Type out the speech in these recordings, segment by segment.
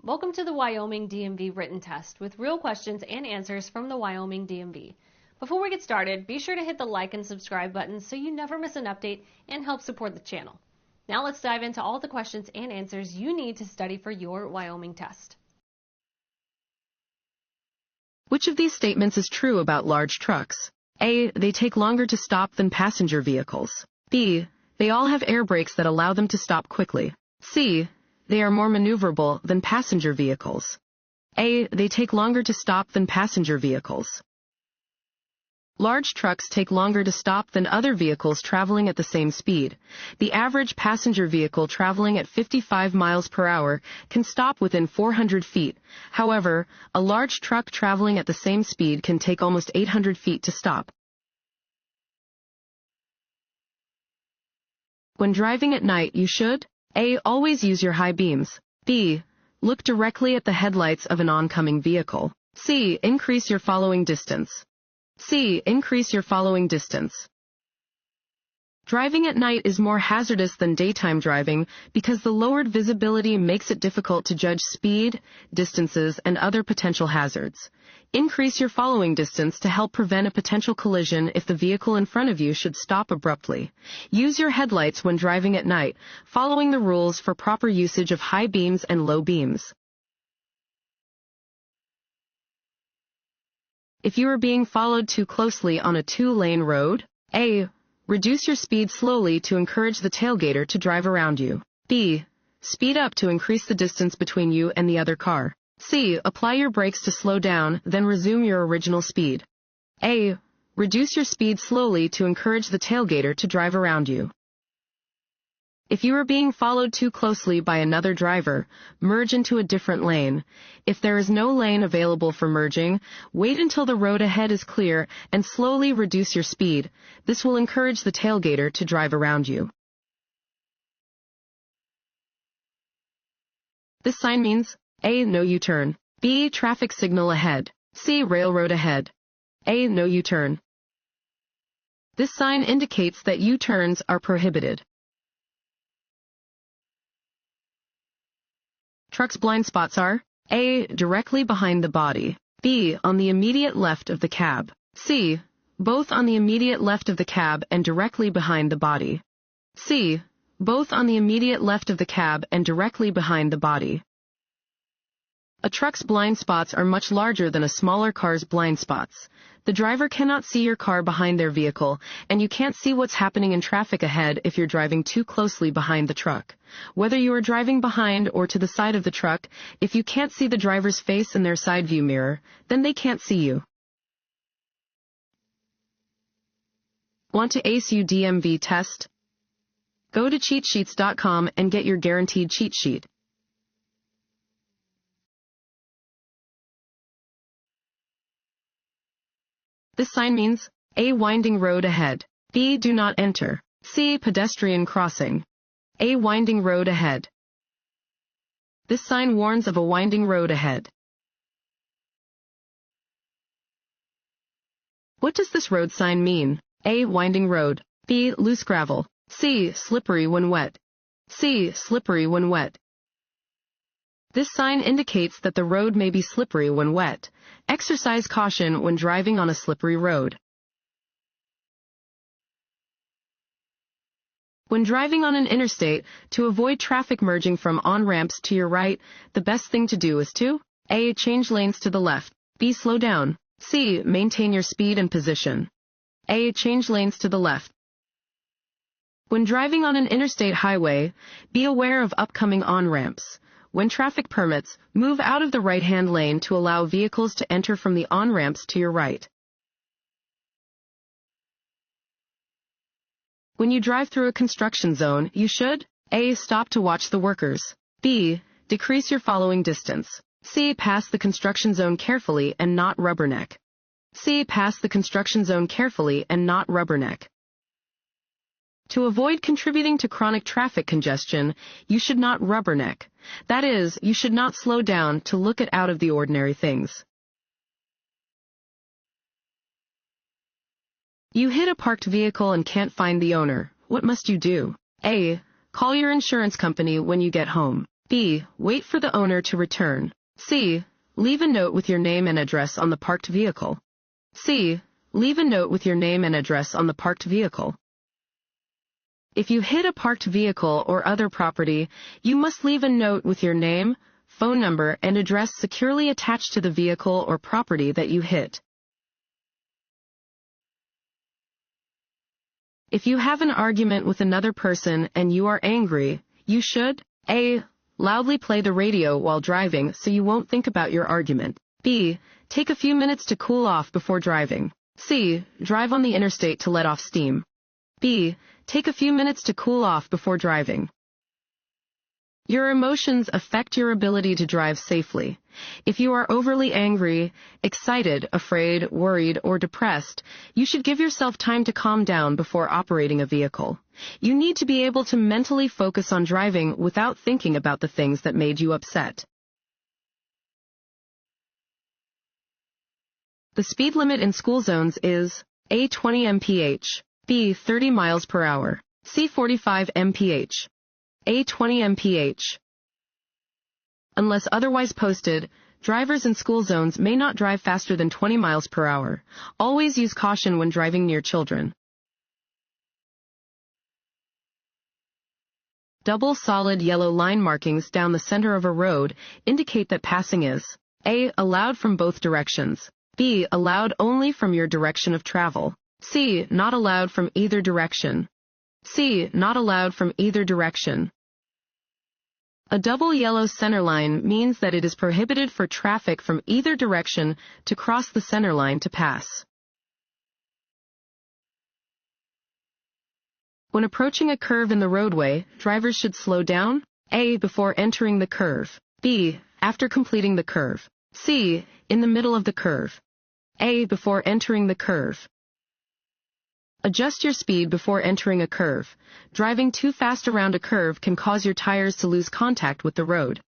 Welcome to the Wyoming DMV Written Test with real questions and answers from the Wyoming DMV. Before we get started, be sure to hit the like and subscribe buttons so you never miss an update and help support the channel. Now let's dive into all the questions and answers you need to study for your Wyoming test. Which of these statements is true about large trucks? A. They take longer to stop than passenger vehicles. B. They all have air brakes that allow them to stop quickly. C. They are more maneuverable than passenger vehicles. A. They take longer to stop than passenger vehicles. Large trucks take longer to stop than other vehicles traveling at the same speed. The average passenger vehicle traveling at 55 miles per hour can stop within 400 feet. However, a large truck traveling at the same speed can take almost 800 feet to stop. When driving at night, you should A. Always use your high beams. B. Look directly at the headlights of an oncoming vehicle. C. Increase your following distance. C. Increase your following distance. Driving at night is more hazardous than daytime driving because the lowered visibility makes it difficult to judge speed, distances, and other potential hazards. Increase your following distance to help prevent a potential collision if the vehicle in front of you should stop abruptly. Use your headlights when driving at night, following the rules for proper usage of high beams and low beams. If you are being followed too closely on a two-lane road, A. Reduce your speed slowly to encourage the tailgater to drive around you. B. Speed up to increase the distance between you and the other car. C. Apply your brakes to slow down, then resume your original speed. A. Reduce your speed slowly to encourage the tailgater to drive around you. If you are being followed too closely by another driver, merge into a different lane. If there is no lane available for merging, wait until the road ahead is clear and slowly reduce your speed. This will encourage the tailgater to drive around you. This sign means A. No U-turn. B. Traffic signal ahead. C. Railroad ahead. A. No U-turn. This sign indicates that U-turns are prohibited. Truck's blind spots are A. Directly behind the body. B. On the immediate left of the cab. C. Both on the immediate left of the cab and directly behind the body. C. Both on the immediate left of the cab and directly behind the body. A truck's blind spots are much larger than a smaller car's blind spots. The driver cannot see your car behind their vehicle, and you can't see what's happening in traffic ahead if you're driving too closely behind the truck. Whether you are driving behind or to the side of the truck, if you can't see the driver's face in their side view mirror, then they can't see you. Want to ace your DMV test? Go to cheatsheets.com and get your guaranteed cheat sheet. This sign means A. Winding road ahead. B. Do not enter. C. Pedestrian crossing. A. Winding road ahead. This sign warns of a winding road ahead. What does this road sign mean? A. Winding road. B. Loose gravel. C. Slippery when wet. C. Slippery when wet. This sign indicates that the road may be slippery when wet. Exercise caution when driving on a slippery road. When driving on an interstate, to avoid traffic merging from on-ramps to your right, the best thing to do is to A. Change lanes to the left. B. Slow down. C. Maintain your speed and position. A. Change lanes to the left. When driving on an interstate highway, be aware of upcoming on-ramps. When traffic permits, move out of the right-hand lane to allow vehicles to enter from the on-ramps to your right. When you drive through a construction zone, you should A. Stop to watch the workers. B. Decrease your following distance. C. Pass the construction zone carefully and not rubberneck. C. Pass the construction zone carefully and not rubberneck. To avoid contributing to chronic traffic congestion, you should not rubberneck. That is, you should not slow down to look at out of the ordinary things. You hit a parked vehicle and can't find the owner. What must you do? A. Call your insurance company when you get home. B. Wait for the owner to return. C. Leave a note with your name and address on the parked vehicle. C. Leave a note with your name and address on the parked vehicle. If you hit a parked vehicle or other property, you must leave a note with your name, phone number, and address securely attached to the vehicle or property that you hit. If you have an argument with another person and you are angry, you should A. Loudly play the radio while driving so you won't think about your argument. B. Take a few minutes to cool off before driving. C. Drive on the interstate to let off steam. B. Take a few minutes to cool off before driving. Your emotions affect your ability to drive safely. If you are overly angry, excited, afraid, worried, or depressed, you should give yourself time to calm down before operating a vehicle. You need to be able to mentally focus on driving without thinking about the things that made you upset. The speed limit in school zones is A. 20 mph, B. 30 miles per hour, C. 45 mph. A. 20 mph. Unless otherwise posted, drivers in school zones may not drive faster than 20 miles per hour. Always use caution when driving near children. Double solid yellow line markings down the center of a road indicate that passing is A. Allowed from both directions, B. Allowed only from your direction of travel, C. Not allowed from either direction, C. Not allowed from either direction. A double yellow center line means that it is prohibited for traffic from either direction to cross the center line to pass. When approaching a curve in the roadway, drivers should slow down, A. Before entering the curve, B. After completing the curve, C. In the middle of the curve, A. Before entering the curve. Adjust your speed before entering a curve. Driving too fast around a curve can cause your tires to lose contact with the road.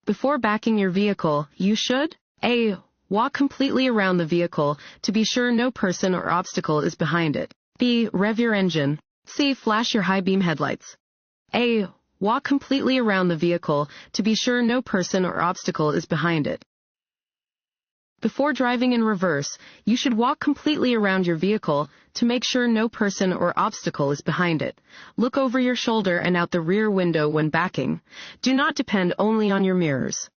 Before backing your vehicle, you should A. Walk completely around the vehicle to be sure no person or obstacle is behind it. B. Rev your engine. C. Flash your high beam headlights. A. Walk completely around the vehicle to be sure no person or obstacle is behind it. Before driving in reverse, you should walk completely around your vehicle to make sure no person or obstacle is behind it. Look over your shoulder and out the rear window when backing. Do not depend only on your mirrors.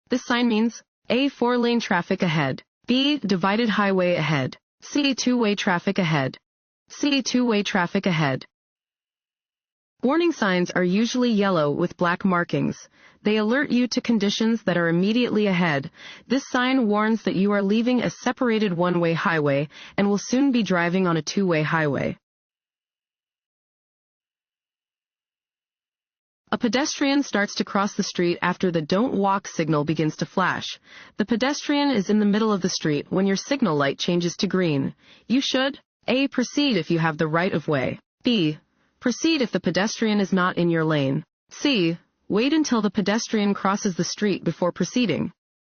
This sign means A. 4-lane traffic ahead, B. Divided highway ahead, C. 2-way traffic ahead, C. 2-way traffic ahead. Warning signs are usually yellow with black markings. They alert you to conditions that are immediately ahead. This sign warns that you are leaving a separated one-way highway and will soon be driving on a two-way highway. A pedestrian starts to cross the street after the don't walk signal begins to flash. The pedestrian is in the middle of the street when your signal light changes to green. You should A. Proceed if you have the right of way, B. Proceed if the pedestrian is not in your lane, C. Wait until the pedestrian crosses the street before proceeding,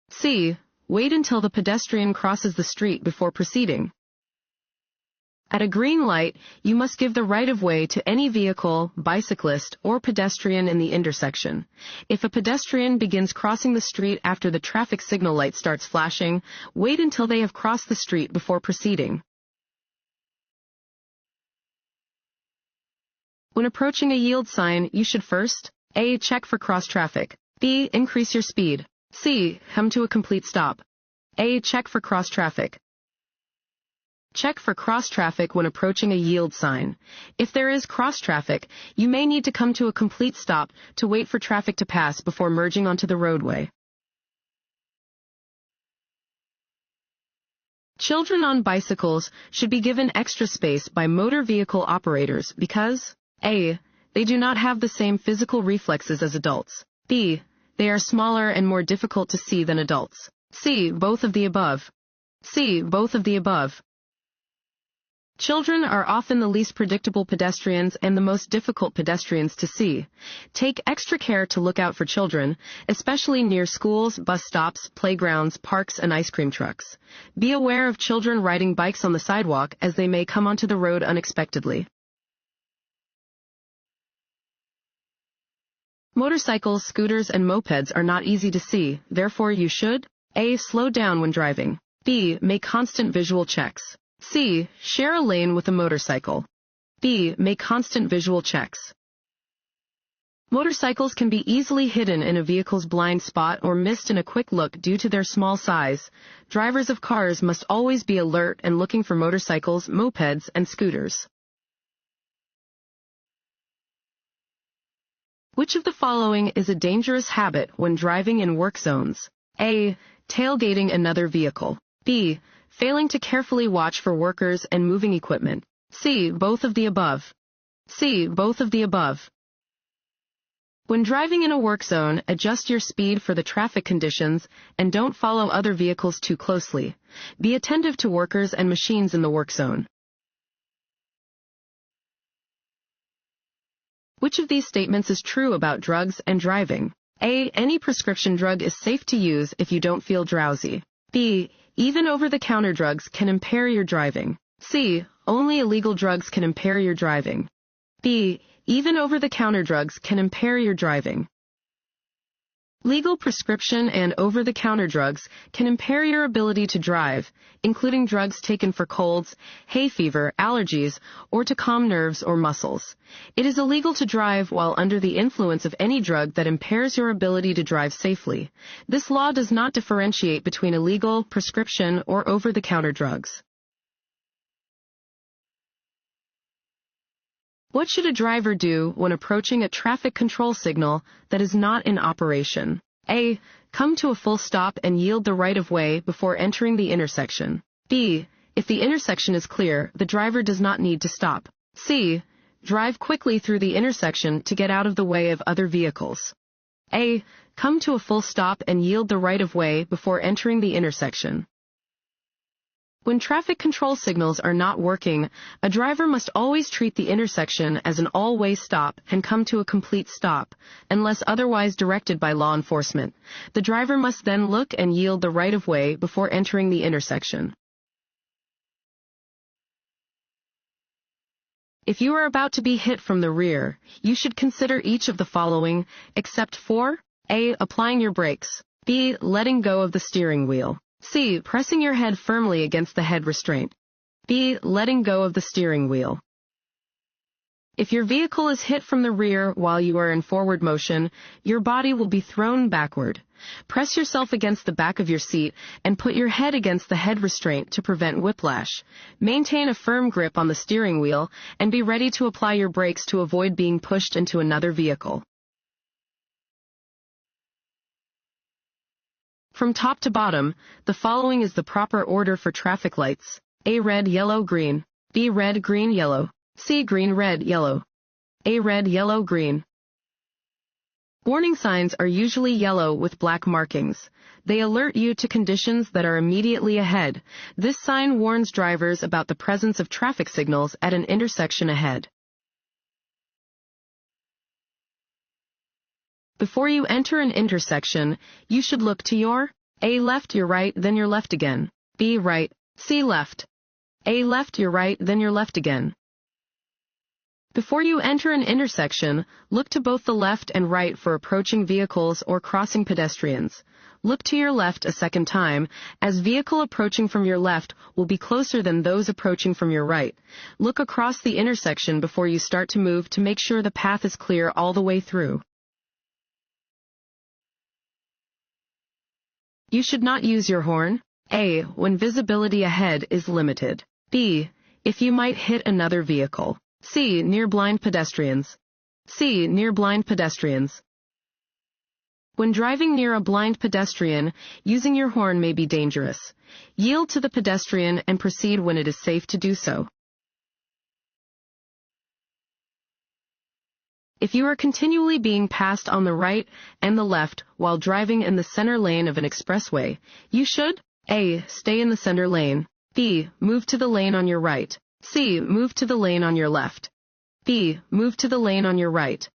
C. Wait until the pedestrian crosses the street before proceeding. At a green light, you must give the right of way to any vehicle, bicyclist, or pedestrian in the intersection. If a pedestrian begins crossing the street after the traffic signal light starts flashing, wait until they have crossed the street before proceeding. When approaching a yield sign, you should first A. Check for cross traffic, B. Increase your speed, C. Come to a complete stop. A. Check for cross traffic. Check for cross traffic when approaching a yield sign. If there is cross traffic, you may need to come to a complete stop to wait for traffic to pass before merging onto the roadway. Children on bicycles should be given extra space by motor vehicle operators because A. They do not have the same physical reflexes as adults. B. They are smaller and more difficult to see than adults. C. Both of the above. C. Both of the above. Children are often the least predictable pedestrians and the most difficult pedestrians to see. Take extra care to look out for children, especially near schools, bus stops, playgrounds, parks, and ice cream trucks. Be aware of children riding bikes on the sidewalk as they may come onto the road unexpectedly. Motorcycles, scooters, and mopeds are not easy to see, therefore you should A. Slow down when driving. B. Make constant visual checks. C. Share a lane with a motorcycle. B. Make constant visual checks. Motorcycles can be easily hidden in a vehicle's blind spot or missed in a quick look due to their small size. Drivers of cars must always be alert and looking for motorcycles, mopeds, and scooters. Which of the following is a dangerous habit when driving in work zones? A. Tailgating another vehicle. B. Failing to carefully watch for workers and moving equipment. C. Both of the above. C. Both of the above. When driving in a work zone, adjust your speed for the traffic conditions and don't follow other vehicles too closely. Be attentive to workers and machines in the work zone. Which of these statements is true about drugs and driving? A. Any prescription drug is safe to use if you don't feel drowsy. B. Even over-the-counter drugs can impair your driving. C. Only illegal drugs can impair your driving. B. Even over-the-counter drugs can impair your driving. Legal prescription and over-the-counter drugs can impair your ability to drive, including drugs taken for colds, hay fever, allergies, or to calm nerves or muscles. It is illegal to drive while under the influence of any drug that impairs your ability to drive safely. This law does not differentiate between illegal, prescription, or over-the-counter drugs. What should a driver do when approaching a traffic control signal that is not in operation? A. Come to a full stop and yield the right-of-way before entering the intersection. B. If the intersection is clear, the driver does not need to stop. C. Drive quickly through the intersection to get out of the way of other vehicles. A. Come to a full stop and yield the right-of-way before entering the intersection. When traffic control signals are not working, a driver must always treat the intersection as an all-way stop and come to a complete stop, unless otherwise directed by law enforcement. The driver must then look and yield the right-of-way before entering the intersection. If you are about to be hit from the rear, you should consider each of the following, except for A. Applying your brakes. B. Letting go of the steering wheel. C. Pressing your head firmly against the head restraint. B. Letting go of the steering wheel. If your vehicle is hit from the rear while you are in forward motion, your body will be thrown backward. Press yourself against the back of your seat and put your head against the head restraint to prevent whiplash. Maintain a firm grip on the steering wheel and be ready to apply your brakes to avoid being pushed into another vehicle. From top to bottom, the following is the proper order for traffic lights. A. Red, yellow, green. B. Red, green, yellow. C. Green, red, yellow. A. Red, yellow, green. Warning signs are usually yellow with black markings. They alert you to conditions that are immediately ahead. This sign warns drivers about the presence of traffic signals at an intersection ahead. Before you enter an intersection, you should look to your A. Left, your right, then your left again. B. Right. C. Left. A. Left, your right, then your left again. Before you enter an intersection, look to both the left and right for approaching vehicles or crossing pedestrians. Look to your left a second time, as vehicle approaching from your left will be closer than those approaching from your right. Look across the intersection before you start to move to make sure the path is clear all the way through. You should not use your horn. A. When visibility ahead is limited. B. If you might hit another vehicle. C. Near blind pedestrians. C. Near blind pedestrians. When driving near a blind pedestrian, using your horn may be dangerous. Yield to the pedestrian and proceed when it is safe to do so. If you are continually being passed on the right and the left while driving in the center lane of an expressway, you should A. Stay in the center lane. B. Move to the lane on your right. C. Move to the lane on your left. B. Move to the lane on your right.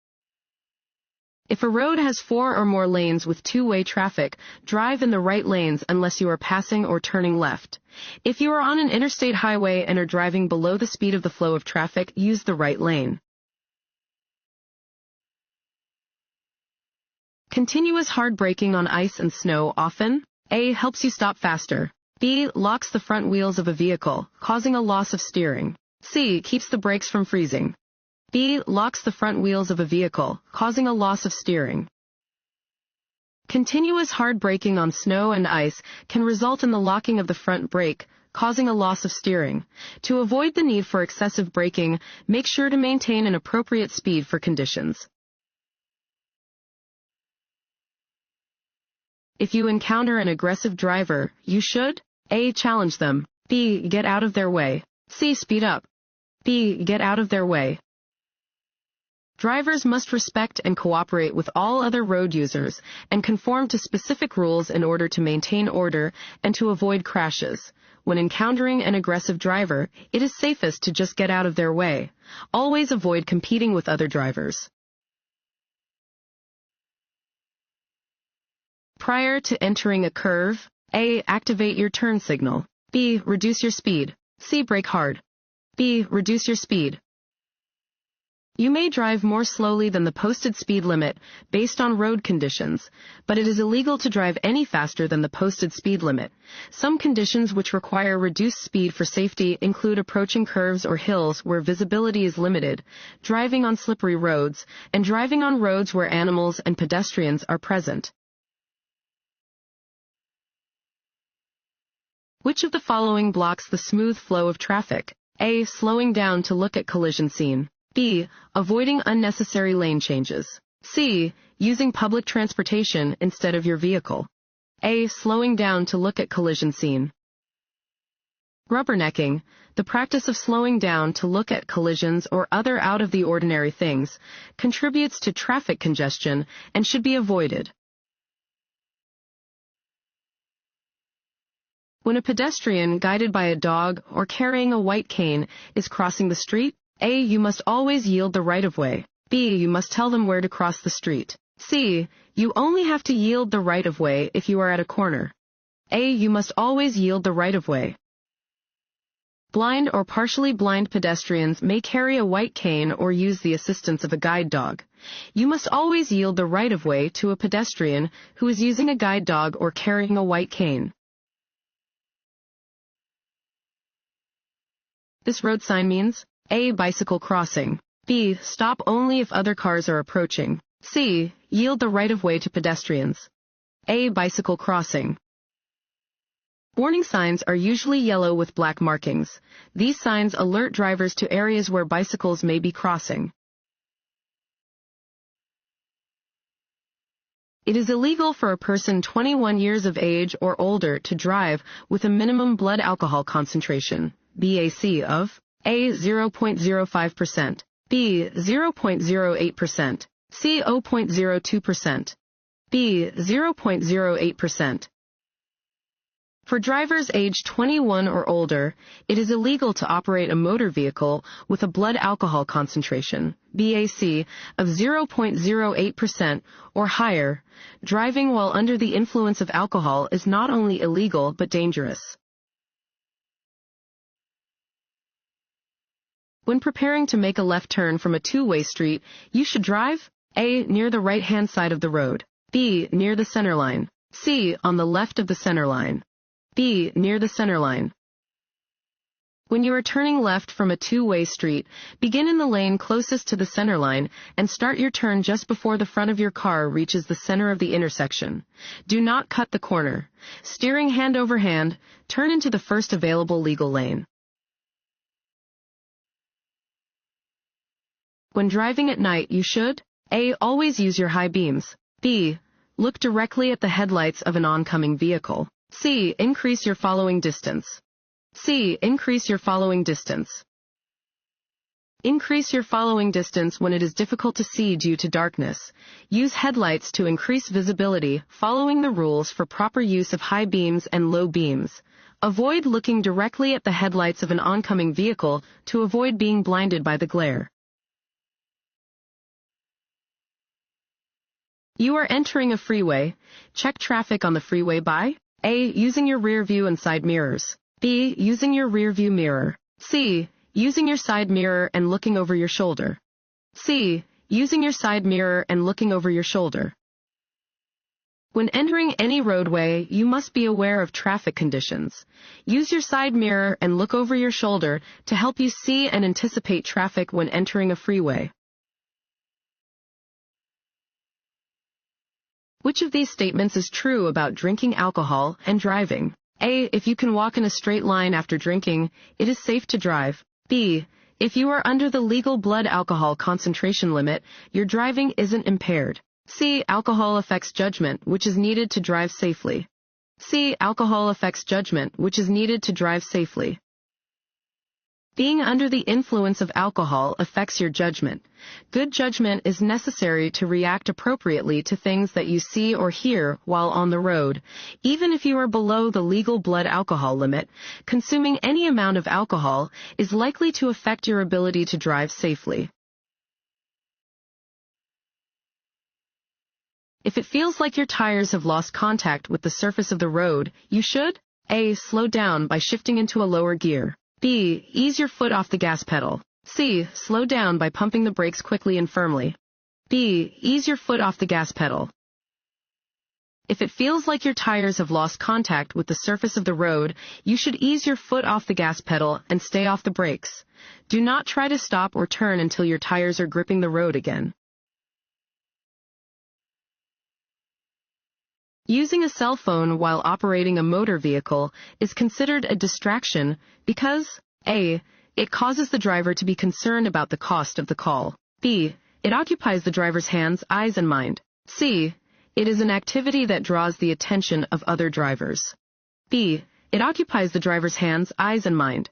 If a road has 4 or more lanes with two-way traffic, drive in the right lanes unless you are passing or turning left. If you are on an interstate highway and are driving below the speed of the flow of traffic, use the right lane. Continuous hard braking on ice and snow often. A. Helps you stop faster. B. Locks the front wheels of a vehicle, causing a loss of steering. C. Keeps the brakes from freezing. B. Locks the front wheels of a vehicle, causing a loss of steering. Continuous hard braking on snow and ice can result in the locking of the front brake, causing a loss of steering. To avoid the need for excessive braking, make sure to maintain an appropriate speed for conditions. If you encounter an aggressive driver, you should A. Challenge them. B. Get out of their way. C. Speed up. B. Get out of their way. Drivers must respect and cooperate with all other road users and conform to specific rules in order to maintain order and to avoid crashes. When encountering an aggressive driver, it is safest to just get out of their way. Always avoid competing with other drivers. Prior to entering a curve, A. Activate your turn signal. B. Reduce your speed. C. Brake hard. B. Reduce your speed. You may drive more slowly than the posted speed limit based on road conditions, but it is illegal to drive any faster than the posted speed limit. Some conditions which require reduced speed for safety include approaching curves or hills where visibility is limited, driving on slippery roads, and driving on roads where animals and pedestrians are present. Which of the following blocks the smooth flow of traffic? A. Slowing down to look at collision scene. B. Avoiding unnecessary lane changes. C. Using public transportation instead of your vehicle. A. Slowing down to look at collision scene. Rubbernecking, the practice of slowing down to look at collisions or other out-of-the-ordinary things, contributes to traffic congestion and should be avoided. When a pedestrian guided by a dog or carrying a white cane is crossing the street, A. You must always yield the right-of-way. B. You must tell them where to cross the street. C. You only have to yield the right-of-way if you are at a corner. A. You must always yield the right-of-way. Blind or partially blind pedestrians may carry a white cane or use the assistance of a guide dog. You must always yield the right-of-way to a pedestrian who is using a guide dog or carrying a white cane. This road sign means A. Bicycle crossing. B. Stop only if other cars are approaching. C. Yield the right-of-way to pedestrians. A. Bicycle crossing. Warning signs are usually yellow with black markings. These signs alert drivers to areas where bicycles may be crossing. It is illegal for a person 21 years of age or older to drive with a minimum blood alcohol concentration, BAC, of A. 0.05%, B. 0.08%, C. 0.02%, B. 0.08%. For drivers aged 21 or older, it is illegal to operate a motor vehicle with a blood alcohol concentration, BAC, of 0.08% or higher. Driving while under the influence of alcohol is not only illegal but dangerous. When preparing to make a left turn from a two-way street, you should drive A. Near the right-hand side of the road, B. Near the center line, C. On the left of the center line, B. Near the center line. When you are turning left from a two-way street, begin in the lane closest to the center line and start your turn just before the front of your car reaches the center of the intersection. Do not cut the corner. Steering hand over hand, turn into the first available legal lane. When driving at night, you should A. Always use your high beams. B. Look directly at the headlights of an oncoming vehicle. C. Increase your following distance. C. Increase your following distance. Increase your following distance when it is difficult to see due to darkness. Use headlights to increase visibility, following the rules for proper use of high beams and low beams. Avoid looking directly at the headlights of an oncoming vehicle to avoid being blinded by the glare. You are entering a freeway. Check traffic on the freeway by A. Using your rear view and side mirrors. B. Using your rear view mirror. C. Using your side mirror and looking over your shoulder. C. Using your side mirror and looking over your shoulder. When entering any roadway, you must be aware of traffic conditions. Use your side mirror and look over your shoulder to help you see and anticipate traffic when entering a freeway. Which of these statements is true about drinking alcohol and driving? A. If you can walk in a straight line after drinking, it is safe to drive. B. If you are under the legal blood alcohol concentration limit, your driving isn't impaired. C. Alcohol affects judgment, which is needed to drive safely. C. Alcohol affects judgment, which is needed to drive safely. Being under the influence of alcohol affects your judgment. Good judgment is necessary to react appropriately to things that you see or hear while on the road. Even if you are below the legal blood alcohol limit, consuming any amount of alcohol is likely to affect your ability to drive safely. If it feels like your tires have lost contact with the surface of the road, you should A. Slow down by shifting into a lower gear. B. Ease your foot off the gas pedal. C. Slow down by pumping the brakes quickly and firmly. B. Ease your foot off the gas pedal. If it feels like your tires have lost contact with the surface of the road, you should ease your foot off the gas pedal and stay off the brakes. Do not try to stop or turn until your tires are gripping the road again. Using a cell phone while operating a motor vehicle is considered a distraction because A. It causes the driver to be concerned about the cost of the call. B. It occupies the driver's hands, eyes, and mind. C. It is an activity that draws the attention of other drivers. B. It occupies the driver's hands, eyes, and mind.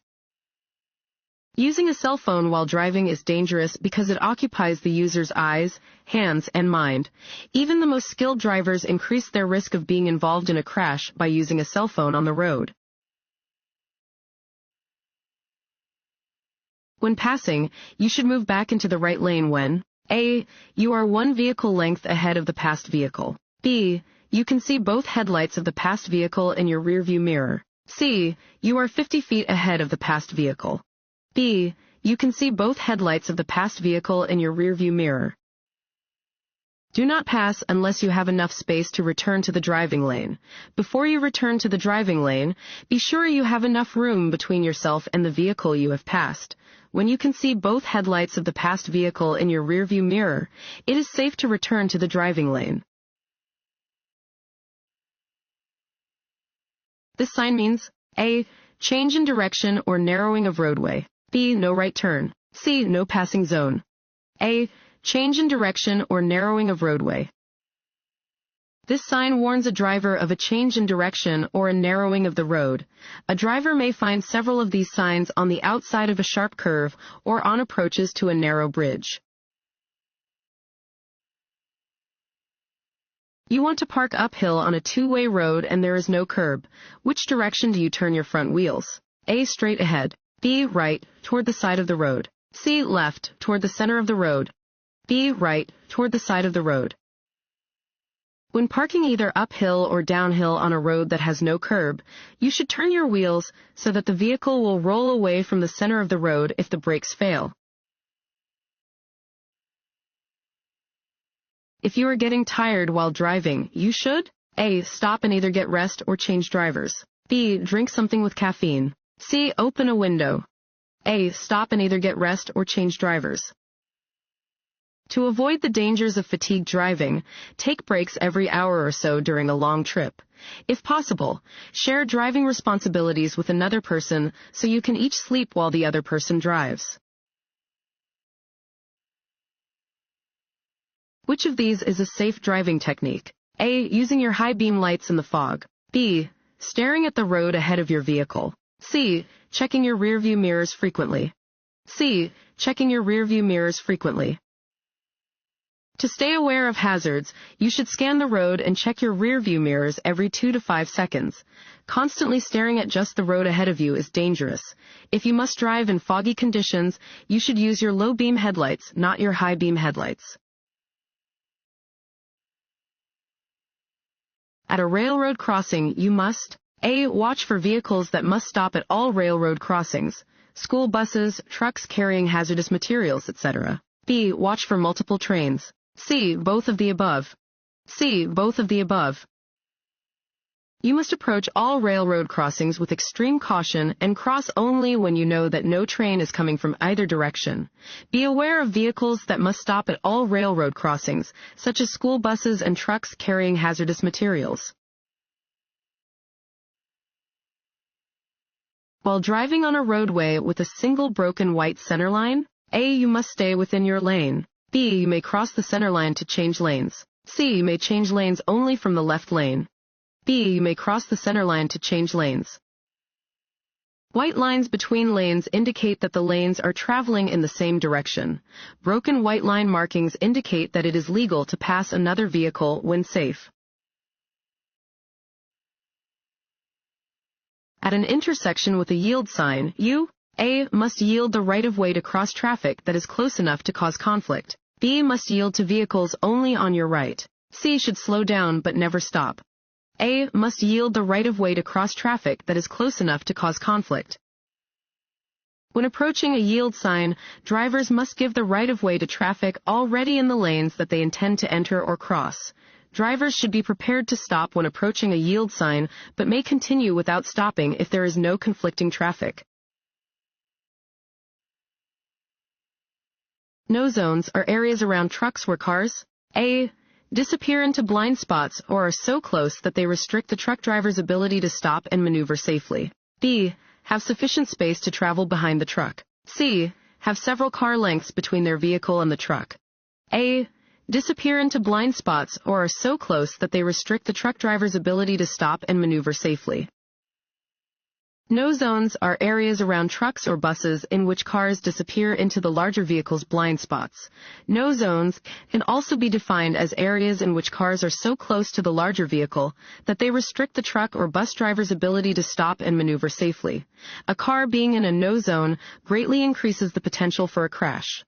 Using a cell phone while driving is dangerous because it occupies the user's eyes, hands, and mind. Even the most skilled drivers increase their risk of being involved in a crash by using a cell phone on the road. When passing, you should move back into the right lane when A. You are one vehicle length ahead of the passed vehicle. B. You can see both headlights of the passed vehicle in your rearview mirror. C. You are 50 feet ahead of the passed vehicle. B. You can see both headlights of the passed vehicle in your rearview mirror. Do not pass unless you have enough space to return to the driving lane. Before you return to the driving lane, be sure you have enough room between yourself and the vehicle you have passed. When you can see both headlights of the passed vehicle in your rearview mirror, it is safe to return to the driving lane. This sign means A. Change in direction or narrowing of roadway. B. No right turn. C. No passing zone. A. Change in direction or narrowing of roadway. This sign warns a driver of a change in direction or a narrowing of the road. A driver may find several of these signs on the outside of a sharp curve or on approaches to a narrow bridge. You want to park uphill on a two-way road and there is no curb. Which direction do you turn your front wheels? A. Straight ahead. B. Right, toward the side of the road. C. Left, toward the center of the road. B. Right, toward the side of the road. When parking either uphill or downhill on a road that has no curb, you should turn your wheels so that the vehicle will roll away from the center of the road if the brakes fail. If you are getting tired while driving, you should A. Stop and either get rest or change drivers. B. Drink something with caffeine. C. Open a window. A. Stop and either get rest or change drivers. To avoid the dangers of fatigue driving, take breaks every hour or so during a long trip. If possible, share driving responsibilities with another person so you can each sleep while the other person drives. Which of these is a safe driving technique? A. Using your high beam lights in the fog. B. Staring at the road ahead of your vehicle. C. Checking your rearview mirrors frequently. C. Checking your rearview mirrors frequently. To stay aware of hazards, you should scan the road and check your rear view mirrors every 2 to 5 seconds. Constantly staring at just the road ahead of you is dangerous. If you must drive in foggy conditions, you should use your low beam headlights, not your high beam headlights. At a railroad crossing, you must A. Watch for vehicles that must stop at all railroad crossings, school buses, trucks carrying hazardous materials, etc. B. Watch for multiple trains. C. Both of the above. C. Both of the above. You must approach all railroad crossings with extreme caution and cross only when you know that no train is coming from either direction. Be aware of vehicles that must stop at all railroad crossings, such as school buses and trucks carrying hazardous materials. While driving on a roadway with a single broken white center line, A. You must stay within your lane. B. You may cross the center line to change lanes. C. You may change lanes only from the left lane. B. You may cross the center line to change lanes. White lines between lanes indicate that the lanes are traveling in the same direction. Broken white line markings indicate that it is legal to pass another vehicle when safe. At an intersection with a yield sign, you, A. must yield the right-of-way to cross traffic that is close enough to cause conflict. B. must yield to vehicles only on your right. C. should slow down but never stop. A. must yield the right-of-way to cross traffic that is close enough to cause conflict. When approaching a yield sign, drivers must give the right-of-way to traffic already in the lanes that they intend to enter or cross. Drivers should be prepared to stop when approaching a yield sign, but may continue without stopping if there is no conflicting traffic. No zones are areas around trucks where cars A. disappear into blind spots or are so close that they restrict the truck driver's ability to stop and maneuver safely. B. have sufficient space to travel behind the truck. C. have several car lengths between their vehicle and the truck. A. disappear into blind spots or are so close that they restrict the truck driver's ability to stop and maneuver safely. No zones are areas around trucks or buses in which cars disappear into the larger vehicle's blind spots. No zones can also be defined as areas in which cars are so close to the larger vehicle that they restrict the truck or bus driver's ability to stop and maneuver safely. A car being in a no zone greatly increases the potential for a crash.